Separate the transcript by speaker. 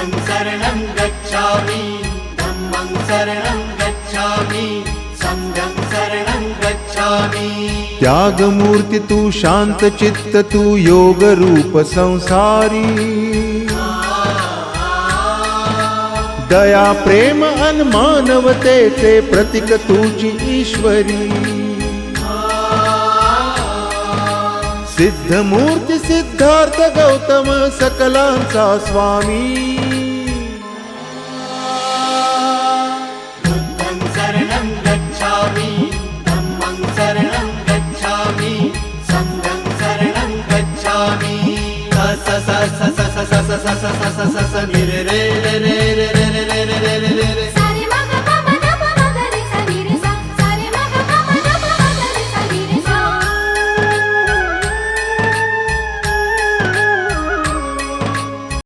Speaker 1: शरणं गच्छामि धम्मं शरणं गच्छामि संघं शरणं गच्छामि।
Speaker 2: त्यागमूर्ती तू शांत चित्त तू योग रूप संसारी दया प्रेम अन मानवतेचे प्रतीक तुझी ईश्वरी सिद्धमूर्ती सिद्धार्थ गौतम सकलांचा स्वामी
Speaker 1: बुद्धं शरणं गच्छामि धम्मं शरणं गच्छामि संघं शरणं गच्छामि। स स स स स स स स स स स स